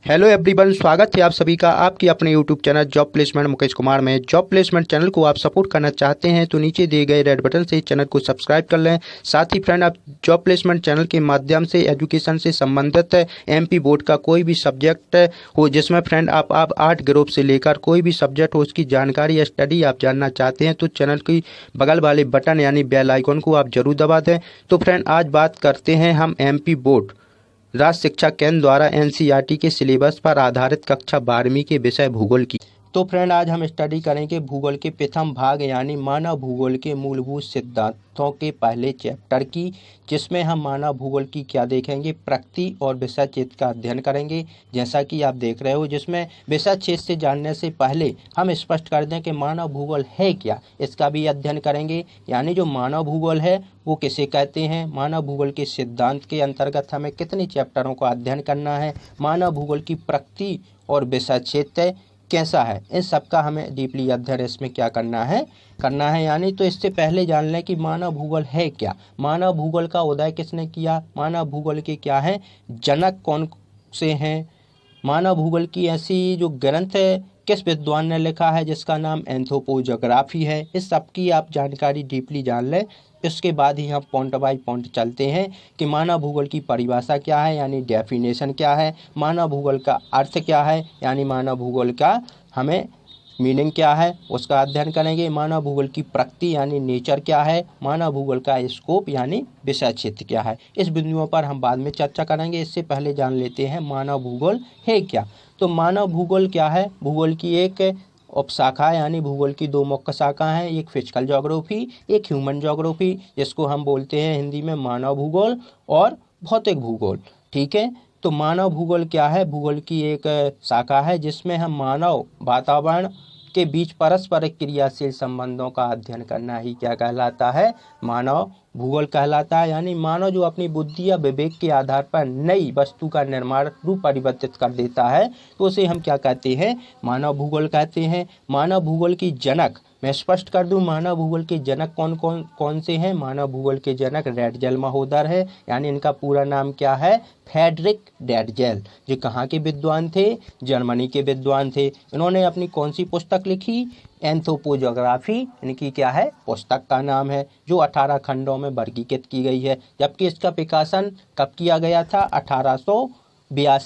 Hello everyone, स्वागत है आप सभी का आपके अपने YouTube channel job placement Mukesh Kumar में। जॉब प्लेसमेंट चैनल को आप सपोर्ट करना चाहते हैं तो नीचे दिए गए रेड बटन से चैनल को सब्सक्राइब कर लें। साथ ही फ्रेंड, आप जॉब प्लेसमेंट चैनल के माध्यम से एजुकेशन से संबंधित एमपी बोर्ड का कोई भी सब्जेक्ट हो जिसमें फ्रेंड आप 8 ग्रुप से लेकर कोई भी सब्जेक्ट हो उसकी जानकारी या स्टडी आप जानना चाहते हैं तो चैनल की बगल वाले बटन यानी बेल आइकन को आप जरूर दबा दें। तो फ्रेंड, आज बात करते हैं हम एमपी बोर्ड राज्य शिक्षा केंद्र द्वारा एनसीईआरटी के सिलेबस पर आधारित कक्षा 12वीं के विषय भूगोल की। तो फ्रेंड, आज हम स्टडी करेंगे भूगोल के प्रथम भाग यानी मानव भूगोल के मूलभूत सिद्धांतों के पहले चैप्टर की, जिसमें हम मानव भूगोल की क्या देखेंगे, प्रकृति और विषय क्षेत्र का अध्ययन करेंगे। जैसा कि आप देख रहे हो, जिसमें विषय क्षेत्र से जानने से पहले हम स्पष्ट कर दें कि मानव भूगोल है क्या, इसका भी अध्ययन करेंगे। यानी जो मानव भूगोल है वो किसे कहते हैं, मानव भूगोल के सिद्धांत के अंतर्गत हमें कितने चैप्टरों का अध्ययन करना है, मानव भूगोल की प्रकृति और विषय क्षेत्र कैसा है, इन सब का हमें डीपली अध्ययन इसमें क्या करना है यानी। तो इससे पहले जान लें कि मानव भूगोल है क्या, मानव भूगोल का उदय किसने किया, मानव भूगोल के क्या है जनक कौन से हैं, मानव भूगोल की ऐसी जो ग्रंथ है किस विद्वान ने लिखा है जिसका नाम एंथ्रोपोजोग्राफी है। इस सब की आप जानकारी डीपली जान लें। इसके बाद ही हम पॉइंट बाय पॉइंट चलते हैं कि मानव भूगोल की परिभाषा क्या है यानी डेफिनेशन क्या है, मानव भूगोल का अर्थ क्या है यानी मानव भूगोल का हमें मीनिंग क्या है उसका अध्ययन करेंगे, मानव भूगोल की प्रकृति यानी नेचर क्या है, मानव भूगोल का स्कोप यानी विषय क्षेत्र क्या है। इस बिंदुओं पर हम बाद में चर्चा करेंगे। इससे पहले जान लेते हैं मानव भूगोल है क्या। तो मानव भूगोल क्या है, भूगोल की एक उपशाखा यानी भूगोल की 2 मुख्य शाखा हैं, एक फिजिकल ज्योग्राफी, एक ह्यूमन ज्योग्राफी, जिसको हम बोलते हैं हिंदी में मानव भूगोल और भौतिक भूगोल। ठीक है, तो मानव भूगोल क्या है, भूगोल की एक शाखा है जिसमें हम मानव वातावरण के बीच परस्पर क्रियाशील संबंधों का अध्ययन करना ही क्या कहलाता है, मानव भूगोल कहलाता है। यानी मानव जो अपनी बुद्धि या विवेक के आधार पर नई वस्तु का निर्माण रूप परिवर्तित कर देता है तो उसे हम क्या कहते हैं, मानव भूगोल कहते हैं। मानव भूगोल की जनक मैं स्पष्ट कर दूं, मानव भूगोल के जनक कौन से हैं। मानव भूगोल के जनक रैटजेल महोदय है, यानी इनका पूरा नाम क्या है, फ्रेडरिक रैटजेल। जो कहाँ के विद्वान थे, जर्मनी के विद्वान थे। इन्होंने अपनी कौन सी पुस्तक लिखी, एंथ्रोपोजोग्राफी इनकी क्या है पुस्तक का नाम है, जो 18 खंडों में वर्गीकृत की गई है। जबकि इसका प्रकाशन कब किया गया था, 1882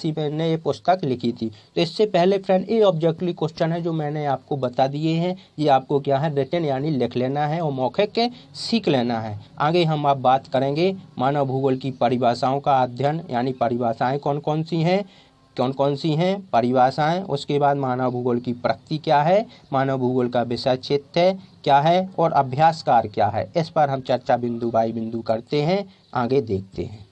में इन्होंने ये पुस्तक लिखी थी। तो इससे पहले फ्रेंड ये ऑब्जेक्टिव क्वेश्चन है जो मैंने आपको बता दिए हैं, ये आपको क्या है रिटन यानी लिख लेना है और मौखिक के सीख लेना है। आगे हम आप बात करेंगे मानव भूगोल की परिभाषाओं का अध्ययन, यानी परिभाषाएं कौन कौन सी हैं परिभाषाएं। उसके बाद मानव भूगोल की प्रकृति क्या है, मानव भूगोल का विषय क्षेत्र क्या है और अभ्यासकार क्या है। इस पर हम चर्चा बिंदु बाई बिंदु करते हैं, आगे देखते हैं।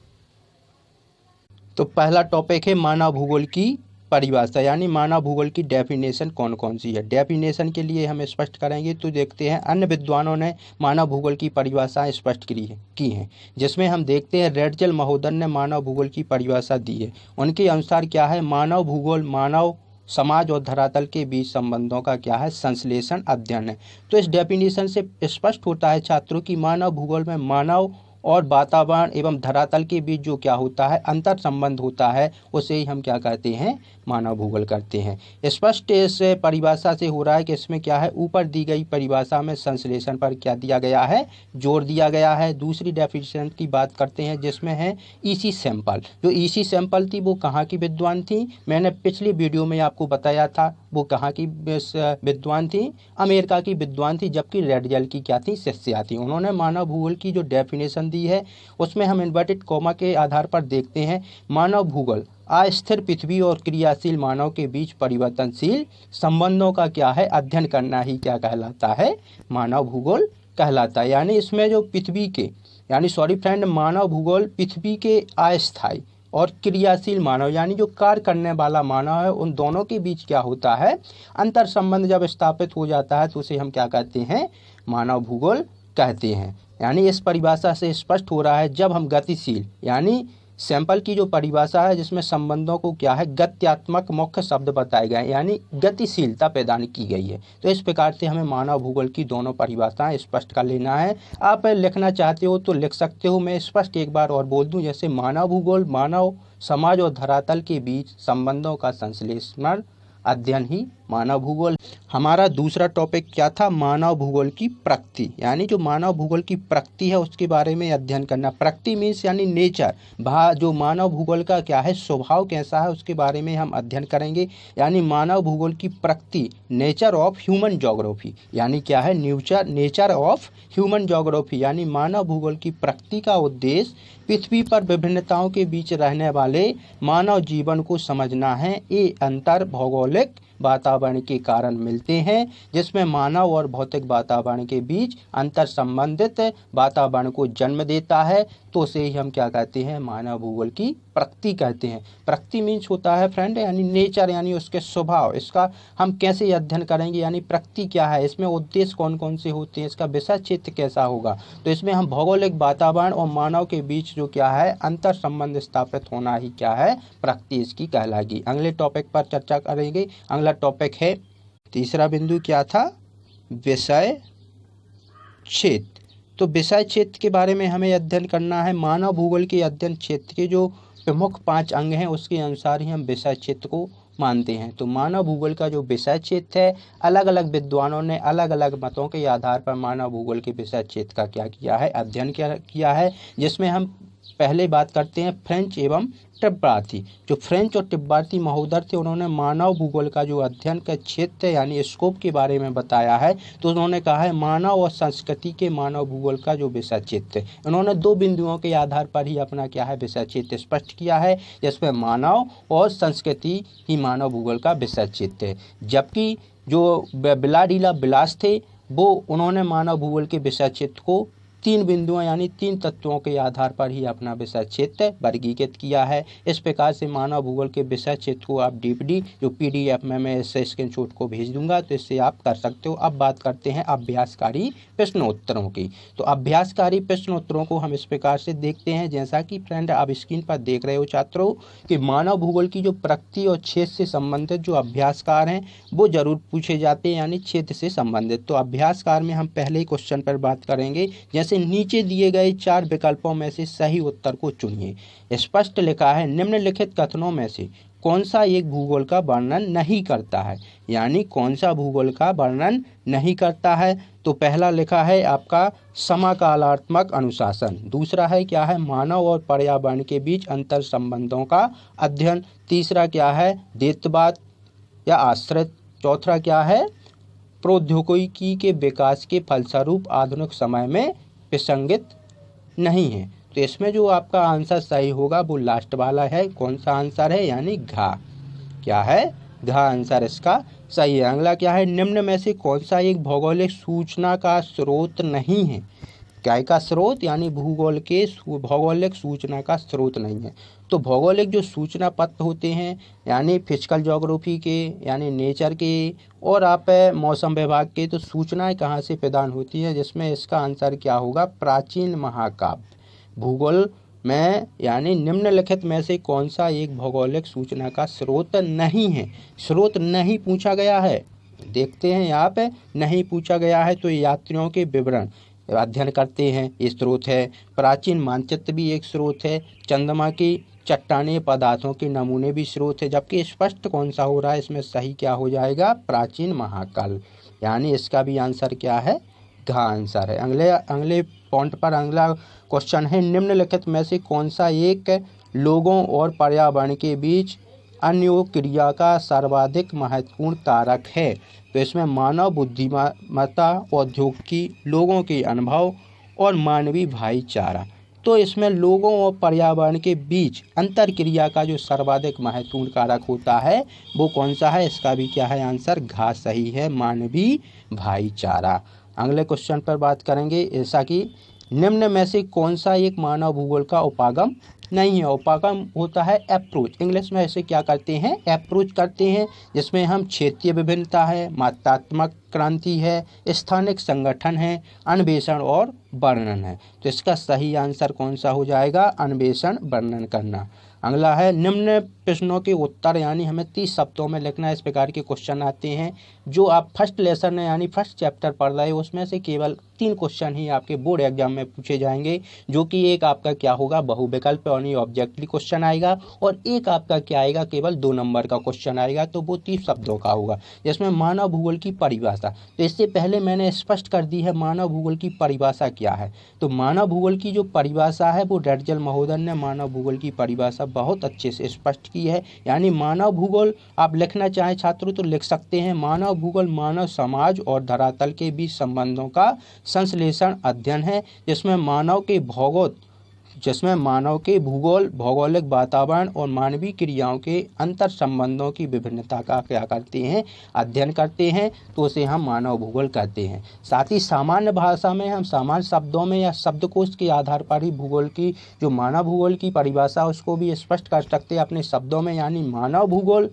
तो पहला टॉपिक है मानव भूगोल की परिभाषा यानी मानव भूगोल की डेफिनेशन कौन कौन सी है। डेफिनेशन के लिए हम स्पष्ट करेंगे तो देखते हैं अन्य विद्वानों ने मानव भूगोल की परिभाषाएं स्पष्ट की हैं, जिसमें हम देखते हैं रैटजेल महोदय ने मानव भूगोल की परिभाषा दी है। उनके अनुसार क्या है, मानव भूगोल मानव समाज और धरातल के बीच संबंधों का क्या है, संश्लेषण अध्ययन है। तो इस डेफिनेशन से स्पष्ट होता है छात्रों की मानव भूगोल में मानव और वातावरण एवं धरातल के बीच जो क्या होता है अंतर संबंध होता है, उसे ही हम क्या कहते हैं, मानव भूगोल करते हैं। स्पष्ट इस परिभाषा से हो रहा है कि इसमें क्या है, ऊपर दी गई परिभाषा में संश्लेषण पर क्या दिया गया है, जोर दिया गया है। दूसरी डेफिनेशन की बात करते हैं जिसमें है ईसी सैंपल। जो ईसी सैंपल थी वो कहाँ की विद्वान थी, मैंने पिछली वीडियो में आपको बताया था वो कहाँ की विद्वान थी, अमेरिका की विद्वान थी। जबकि रैटजेल की क्या थी, शिष्या थी। उन्होंने मानव भूगोल की जो डेफिनेशन दी है उसमें हम इन्वर्टेड कॉमा के आधार पर देखते हैं, मानव भूगोल अस्थिर पृथ्वी और क्रियाशील मानव के बीच परिवर्तनशील संबंधों का क्या है अध्ययन करना ही क्या कहलाता है, मानव भूगोल कहलाता है। यानी इसमें जो पृथ्वी के मानव भूगोल पृथ्वी के अस्थायी और क्रियाशील मानव यानी जो कार्य करने वाला मानव है उन दोनों के बीच क्या होता है, अंतर संबंध जब स्थापित हो जाता है तो उसे हम क्या कहते हैं, मानव भूगोल कहते हैं। यानी इस परिभाषा से स्पष्ट हो रहा है जब हम गतिशील यानी सैंपल की जो परिभाषा है जिसमें संबंधों को क्या है गत्यात्मक मुख्य शब्द बताए गए यानी गतिशीलता प्रदान की गई है। तो इस प्रकार से हमें मानव भूगोल की दोनों परिभाषाएं स्पष्ट कर लेना है। आप लिखना चाहते हो तो लिख सकते हो, मैं स्पष्ट एक बार और बोल दूं, जैसे मानव भूगोल मानव समाज और धरातल के बीच संबंधों का संश्लेषण अध्ययन ही मानव भूगोल। हमारा दूसरा टॉपिक क्या था? मानव भूगोल की प्रकृति, यानी जो मानव भूगोल की प्रकृति है उसके बारे में अध्ययन करना। प्रकृति मीन्स यानी नेचर, जो मानव भूगोल का क्या है, स्वभाव कैसा है, उसके बारे में हम अध्ययन करेंगे। यानी मानव भूगोल की प्रकृति, नेचर ऑफ ह्यूमन ज्योग्राफी, यानी क्या है, नेचर ऑफ ह्यूमन ज्योग्राफी, यानी मानव भूगोल की प्रकृति का उद्देश्य पृथ्वी पर विभिन्नताओं के बीच रहने वाले मानव जीवन को समझना है। ये अंतर भौगोलिक वातावरण के कारण मिलते हैं, जिसमें मानव और भौतिक वातावरण के बीच अंतर संबंधित वातावरण को जन्म देता है। तो उसे ही हम क्या कहते हैं? मानव भूगोल की प्रकृति कहते हैं। प्रकृति मीन्स होता है फ्रेंड यानी नेचर, यानी उसके स्वभाव। इसका हम कैसे अध्ययन करेंगे, यानी प्रकृति क्या है, इसमें उद्देश्य कौन कौन से होते हैं, इसका विषय क्षेत्र कैसा होगा। तो इसमें हम भौगोलिक वातावरण और मानव के बीच जो क्या है अंतर संबंध स्थापित होना ही क्या है, प्रकृति इसकी कहलाएगी। अगले टॉपिक पर चर्चा करेंगे। अगला टॉपिक है, तीसरा बिंदु क्या था? विषय क्षेत्र। तो विषय क्षेत्र के बारे में हमें अध्ययन करना है। मानव भूगोल के अध्ययन क्षेत्र के जो प्रमुख 5 अंग हैं उसके अनुसार ही हम विषय क्षेत्र को मानते हैं। तो मानव भूगोल का जो विषय क्षेत्र है, अलग अलग विद्वानों ने अलग अलग मतों के आधार पर मानव भूगोल के विषय क्षेत्र का क्या किया है, अध्ययन किया है। जिसमें हम पहले बात करते हैं फ्रेंच एवं तिब्बती। जो फ्रेंच और तिब्बती महोदय थे, उन्होंने मानव भूगोल का जो अध्ययन का क्षेत्र यानी स्कोप के बारे में बताया है। तो उन्होंने कहा है मानव और संस्कृति के मानव भूगोल का जो विषय क्षेत्र, उन्होंने 2 बिंदुओं के आधार पर ही अपना क्या है विषय क्षेत्र स्पष्ट किया है, जिसमें मानव और संस्कृति ही मानव भूगोल का विषय क्षेत्र है। जबकि जो बिलाडीला बिलास थे, वो उन्होंने मानव भूगोल के विषय क्षेत्र को 3 बिंदुओं यानी 3 तत्वों के आधार पर ही अपना विषय क्षेत्र वर्गीकृत किया है। इस प्रकार से मानव भूगोल के विषय क्षेत्र को आप डीपीडी जो पीडीएफ में मैं इससे स्क्रीनशॉट को भेज दूंगा, तो इससे आप कर सकते हो। अब बात करते हैं अभ्यासकारी प्रश्नोत्तरों की। तो अभ्यासकारी प्रश्नोत्तरों को हम इस प्रकार से देखते हैं, जैसा कि फ्रेंड आप स्क्रीन पर देख रहे हो छात्रों, कि मानव भूगोल की जो प्रकृति और क्षेत्र से संबंधित जो अभ्यासकार हैं वो जरूर पूछे जाते हैं, यानी क्षेत्र से संबंधित। तो अभ्यासकार में हम पहले ही क्वेश्चन पर बात करेंगे, जैसे नीचे दिए गए 4 विकल्पों में से सही उत्तर को चुनिए। स्पष्ट लिखा है निम्नलिखित कथनों में से कौन सा एक भूगोल का वर्णन नहीं करता है, यानी कौन सा भूगोल का वर्णन नहीं करता है। तो पहला लिखा है आपका समकालात्मक अनुशासन, दूसरा है क्या है मानव और पर्यावरण के बीच अंतर संबंधों का अध्ययन, तीसरा क्या है द्वैतवाद या आश्रित, चौथा क्या है प्रौद्योगिकी के विकास के फलस्वरूप आधुनिक समय में प्रसंगित नहीं है। तो इसमें जो आपका आंसर सही होगा वो लास्ट वाला है। कौन सा आंसर है, यानी घा, क्या है घा आंसर इसका सही है। अगला क्या है निम्न में से कौन सा एक भौगोलिक सूचना का स्रोत नहीं है, क्या का स्रोत, यानी भौगोलिक सूचना का स्रोत नहीं है। तो भौगोलिक जो सूचना पत्र होते हैं, यानी फिजिकल ज्योग्राफी के, यानी नेचर के और आप मौसम विभाग के, तो सूचनाएं कहाँ से प्रदान होती है, जिसमें इसका आंसर क्या होगा प्राचीन महाकाव्य। भूगोल में यानी निम्नलिखित में से कौन सा एक भौगोलिक सूचना का स्रोत नहीं है, स्रोत नहीं पूछा गया है, देखते हैं यहाँ पे नहीं पूछा गया है। तो यात्रियों के विवरण अध्ययन करते हैं, ये स्रोत है। प्राचीन मानचित्र भी एक स्रोत है। चंद्रमा की चट्टानें पदार्थों के नमूने भी स्रोत है। जबकि स्पष्ट कौन सा हो रहा है, इसमें सही क्या हो जाएगा प्राचीन महाकाल, यानी इसका भी आंसर क्या है घा आंसर है। अगले पॉइंट पर अगला क्वेश्चन है निम्नलिखित में से कौन सा एक लोगों और पर्यावरण के बीच अन्योन्य क्रिया का सर्वाधिक महत्वपूर्ण कारक है। तो इसमें मानव बुद्धिमत्ता, औद्योगिकी, लोगों के अनुभव और मानवीय भाईचारा। तो इसमें लोगों और पर्यावरण के बीच अंतर क्रिया का जो सर्वाधिक महत्वपूर्ण कारक होता है वो कौन सा है, इसका भी क्या है आंसर घा सही है, मानवीय भाईचारा। अगले क्वेश्चन पर बात करेंगे, ऐसा कि निम्न में से कौन सा एक मानव भूगोल का उपागम नहीं है। उपागम होता है अप्रोच, इंग्लिश में ऐसे क्या करते हैं अप्रोच करते हैं, जिसमें हम क्षेत्रीय विभिन्नता है, मात्रात्मक क्रांति है, स्थानिक संगठन है, अन्वेषण और वर्णन है। तो इसका सही आंसर कौन सा हो जाएगा, अन्वेषण वर्णन करना। अगला है निम्न प्रश्नों के उत्तर, यानी हमें 30 शब्दों में लिखना। इस प्रकार के क्वेश्चन आते हैं जो आप फर्स्ट लेसन यानी फर्स्ट चैप्टर पढ़ रहे हो उसमें से केवल 3 क्वेश्चन ही आपके बोर्ड एग्जाम में पूछे जाएंगे, जो कि एक आपका क्या होगा बहुविकल्प यानी ऑब्जेक्टिव क्वेश्चन आएगा, और एक आपका क्या आएगा केवल 2 नंबर का क्वेश्चन आएगा, तो वो 30 शब्दों का होगा, जिसमें मानव भूगोल की परिभाषा। तो इससे पहले मैंने स्पष्ट कर दी है मानव भूगोल की परिभाषा क्या है। तो मानव भूगोल की जो परिभाषा है वो रेडजल महोदय ने मानव भूगोल की परिभाषा बहुत अच्छे से स्पष्ट की है। यानी मानव भूगोल आप लिखना चाहें छात्रों तो लिख सकते हैं, मानव भूगोल मानव समाज और धरातल के बीच संबंधों का संश्लेषण अध्ययन है, जिसमें मानव के भूगोल, भौगोलिक वातावरण और मानवीय क्रियाओं के अंतर संबंधों की विभिन्नता का क्या करते हैं, अध्ययन करते हैं, तो उसे हम मानव भूगोल कहते हैं। साथ ही सामान्य भाषा में हम सामान्य शब्दों में या शब्दकोश के आधार पर ही भूगोल की जो मानव भूगोल की परिभाषा उसको भी स्पष्ट कर सकते हैं अपने शब्दों में। यानी मानव भूगोल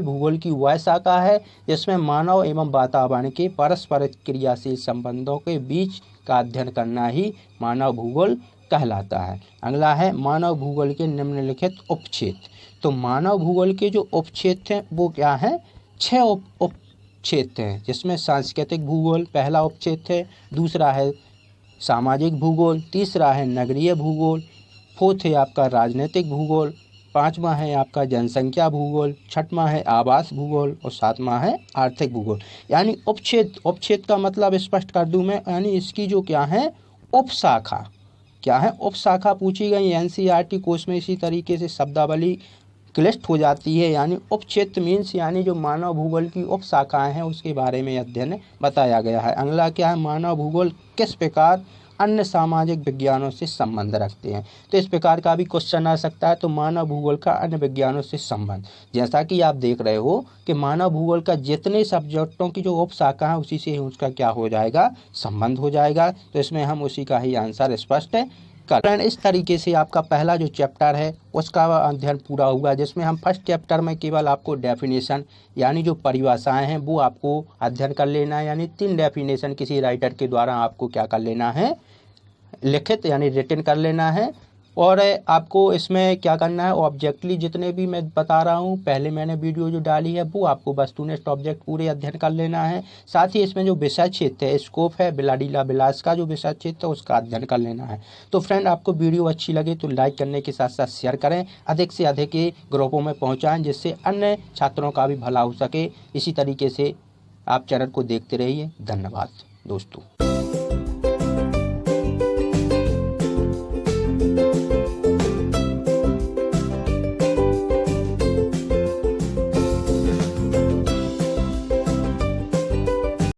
भूगोल की वह शाखा है जिसमें मानव एवं वातावरण के परस्पर क्रियाशील संबंधों के बीच का अध्ययन करना ही मानव भूगोल कहलाता है। अगला है मानव भूगोल के निम्नलिखित उपक्षेत्र। तो मानव भूगोल के जो उपक्षेत्र हैं वो क्या है, 6 उपक्षेत्र हैं, जिसमें सांस्कृतिक भूगोल पहला उपक्षेत्र है, दूसरा है सामाजिक भूगोल, तीसरा है नगरीय भूगोल, फोर्थ है आपका राजनीतिक भूगोल, 5वां है आपका जनसंख्या भूगोल, 6वां है आवास भूगोल और 7वां है आर्थिक भूगोल। यानी उपक्षेत्र का मतलब स्पष्ट कर दूं मैं, यानी इसकी जो क्या है उपशाखा क्या है, उपशाखा पूछी गई एनसीईआरटी कोर्स में इसी तरीके से शब्दावली क्लिष्ट हो जाती है। यानी उपक्षेत्र मीन्स यानी जो मानव भूगोल की उपशाखाएं हैं उसके बारे में अध्ययन बताया गया है। अगला क्या है, मानव भूगोल किस प्रकार अन्य सामाजिक विज्ञानों से संबंध रखते हैं। तो इस प्रकार का भी क्वेश्चन आ सकता है। तो मानव भूगोल का अन्य विज्ञानों से संबंध, जैसा कि आप देख रहे हो कि मानव भूगोल का जितने सब्जेक्टों की जो उपशाखा है उसी से उसका क्या हो जाएगा, संबंध हो जाएगा। तो इसमें हम उसी का ही आंसर स्पष्ट फ्रेंड इस तरीके से आपका पहला जो चैप्टर है उसका अध्ययन पूरा हुआ, जिसमें हम फर्स्ट चैप्टर में केवल आपको डेफिनेशन यानी जो परिभाषाएं हैं वो आपको अध्ययन कर लेना है। यानी 3 डेफिनेशन किसी राइटर के द्वारा आपको क्या कर लेना है, लिखित यानी रिटन कर लेना है। और आपको इसमें क्या करना है, ऑब्जेक्टली जितने भी मैं बता रहा हूँ पहले मैंने वीडियो जो डाली है वो आपको वस्तुनिष्ठ ऑब्जेक्ट पूरे अध्ययन कर लेना है। साथ ही इसमें जो विषय क्षेत्र है, स्कोप है, बिलाडीला विलास का जो विषय क्षेत्र है उसका अध्ययन कर लेना है। तो फ्रेंड आपको वीडियो अच्छी लगे तो लाइक करने के साथ साथ शेयर करें, अधिक से अधिक ये ग्रुपों में पहुँचाएँ जिससे अन्य छात्रों का भी भला हो सके। इसी तरीके से आप चैनल को देखते रहिए। धन्यवाद दोस्तों।